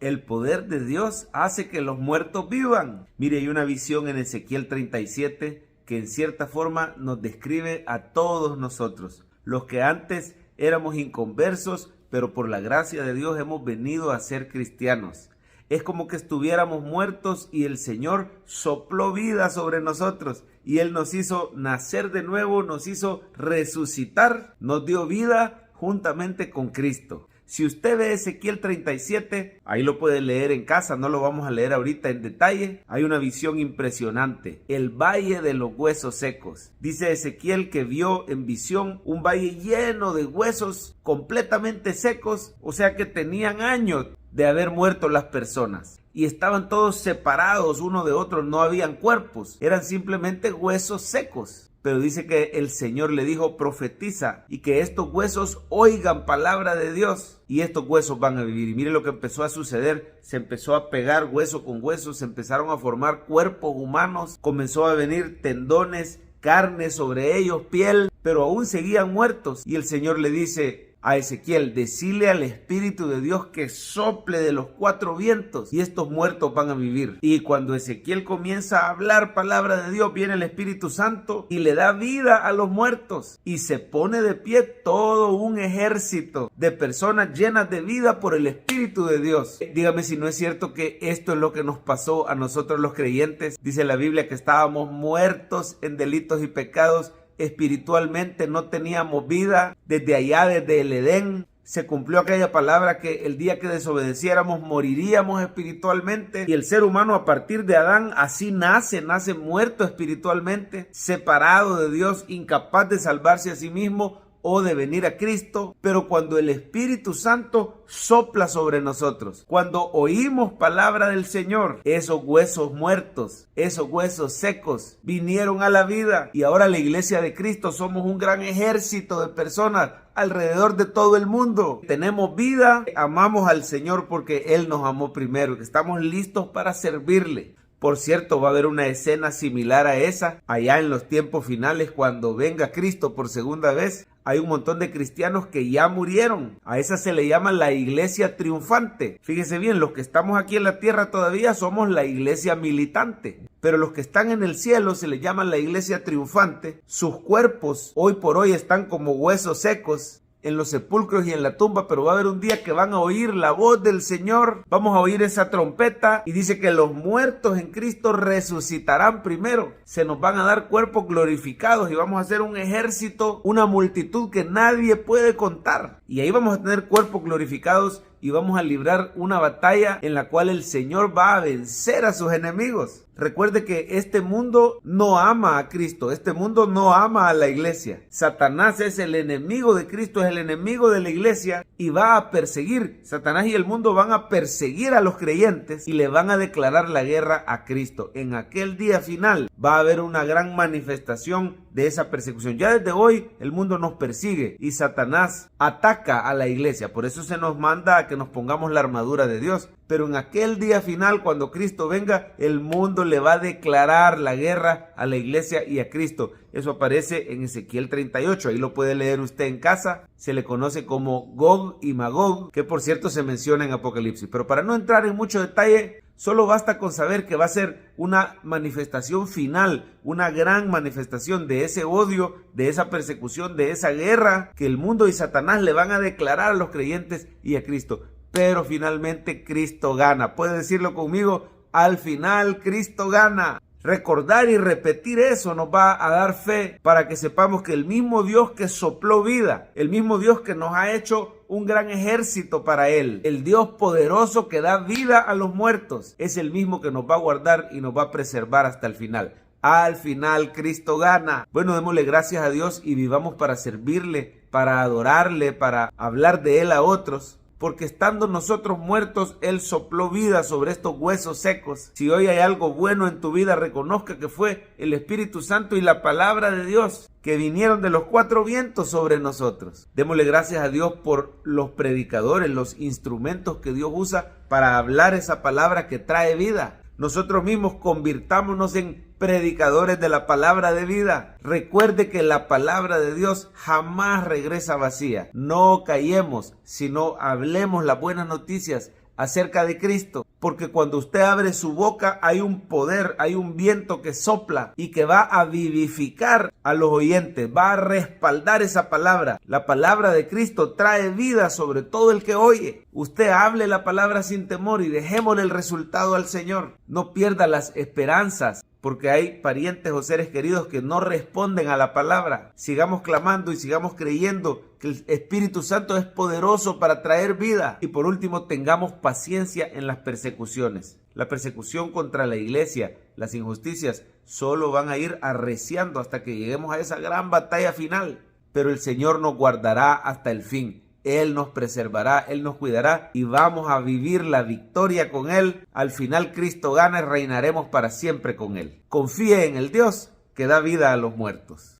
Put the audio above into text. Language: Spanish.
El poder de Dios hace que los muertos vivan. Mire, hay una visión en Ezequiel 37 que en cierta forma nos describe a todos nosotros, los que antes éramos inconversos, pero por la gracia de Dios hemos venido a ser cristianos. Es como que estuviéramos muertos y el Señor sopló vida sobre nosotros y Él nos hizo nacer de nuevo, nos hizo resucitar, nos dio vida juntamente con Cristo. Si usted ve Ezequiel 37, ahí lo puede leer en casa, no lo vamos a leer ahorita en detalle. Hay una visión impresionante, el valle de los huesos secos. Dice Ezequiel que vio en visión un valle lleno de huesos completamente secos, o sea que tenían años de haber muerto las personas. Y estaban todos separados uno de otro, no habían cuerpos, eran simplemente huesos secos. Pero dice que el Señor le dijo, profetiza y que estos huesos oigan palabra de Dios y estos huesos van a vivir. Y mire lo que empezó a suceder, se empezó a pegar hueso con hueso, se empezaron a formar cuerpos humanos, comenzó a venir tendones, carne sobre ellos, piel, pero aún seguían muertos. Y el Señor le dice a Ezequiel, decile al Espíritu de Dios que sople de los 4 vientos y estos muertos van a vivir. Y cuando Ezequiel comienza a hablar palabra de Dios, viene el Espíritu Santo y le da vida a los muertos y se pone de pie todo un ejército de personas llenas de vida por el Espíritu de Dios. Dígame si no es cierto que esto es lo que nos pasó a nosotros los creyentes. Dice la Biblia que estábamos muertos en delitos y pecados. Espiritualmente no teníamos vida. Desde allá, desde el Edén, se cumplió aquella palabra que el día que desobedeciéramos moriríamos espiritualmente. Y el ser humano a partir de Adán así nace muerto espiritualmente, separado de Dios, incapaz de salvarse a sí mismo o de venir a Cristo. Pero cuando el Espíritu Santo sopla sobre nosotros, cuando oímos palabra del Señor, esos huesos muertos, esos huesos secos vinieron a la vida y ahora la iglesia de Cristo somos un gran ejército de personas alrededor de todo el mundo. Tenemos vida, amamos al Señor porque Él nos amó primero, estamos listos para servirle. Por cierto, va a haber una escena similar a esa allá en los tiempos finales cuando venga Cristo por segunda vez. Hay un montón de cristianos que ya murieron. A esa se le llama la iglesia triunfante. Fíjese bien, los que estamos aquí en la tierra todavía somos la iglesia militante. Pero los que están en el cielo se les llama la iglesia triunfante. Sus cuerpos hoy por hoy están como huesos secos en los sepulcros y en la tumba, pero va a haber un día que van a oír la voz del Señor, vamos a oír esa trompeta y dice que los muertos en Cristo resucitarán primero, se nos van a dar cuerpos glorificados y vamos a hacer un ejército, una multitud que nadie puede contar y ahí vamos a tener cuerpos glorificados y vamos a librar una batalla en la cual el Señor va a vencer a sus enemigos. Recuerde que este mundo no ama a Cristo, este mundo no ama a la iglesia. Satanás es el enemigo de Cristo, es el enemigo de la iglesia y va a perseguir. Satanás y el mundo van a perseguir a los creyentes y le van a declarar la guerra a Cristo. En aquel día final va a haber una gran manifestación de esa persecución. Ya desde hoy el mundo nos persigue y Satanás ataca a la iglesia. Por eso se nos manda a que nos pongamos la armadura de Dios. Pero en aquel día final, cuando Cristo venga, el mundo le va a declarar la guerra a la iglesia y a Cristo. Eso aparece en Ezequiel 38. Ahí lo puede leer usted en casa. Se le conoce como Gog y Magog, que por cierto se menciona en Apocalipsis. Pero para no entrar en mucho detalle, solo basta con saber que va a ser una manifestación final, una gran manifestación de ese odio, de esa persecución, de esa guerra que el mundo y Satanás le van a declarar a los creyentes y a Cristo. Pero finalmente Cristo gana. Puede decirlo conmigo, al final Cristo gana. Recordar y repetir eso nos va a dar fe para que sepamos que el mismo Dios que sopló vida, el mismo Dios que nos ha hecho un gran ejército para Él, el Dios poderoso que da vida a los muertos, es el mismo que nos va a guardar y nos va a preservar hasta el final. Al final Cristo gana. Bueno, démosle gracias a Dios y vivamos para servirle, para adorarle, para hablar de Él a otros. Porque estando nosotros muertos, Él sopló vida sobre estos huesos secos. Si hoy hay algo bueno en tu vida, reconozca que fue el Espíritu Santo y la palabra de Dios que vinieron de los 4 vientos sobre nosotros. Démosle gracias a Dios por los predicadores, los instrumentos que Dios usa para hablar esa palabra que trae vida. Nosotros mismos convirtámonos en predicadores de la palabra de vida. Recuerde que la palabra de Dios jamás regresa vacía. No callemos, sino hablemos las buenas noticias. acerca de Cristo, porque cuando usted abre su boca hay un poder, hay un viento que sopla y que va a vivificar a los oyentes, va a respaldar esa palabra. La palabra de Cristo trae vida sobre todo el que oye. Usted hable la palabra sin temor y dejémosle el resultado al Señor. No pierda las esperanzas, porque hay parientes o seres queridos que no responden a la palabra. Sigamos clamando y sigamos creyendo que el Espíritu Santo es poderoso para traer vida. Y por último, tengamos paciencia en las persecuciones. La persecución contra la iglesia, las injusticias, solo van a ir arreciando hasta que lleguemos a esa gran batalla final. Pero el Señor nos guardará hasta el fin. Él nos preservará, Él nos cuidará y vamos a vivir la victoria con Él. Al final Cristo gana y reinaremos para siempre con Él. Confíe en el Dios que da vida a los muertos.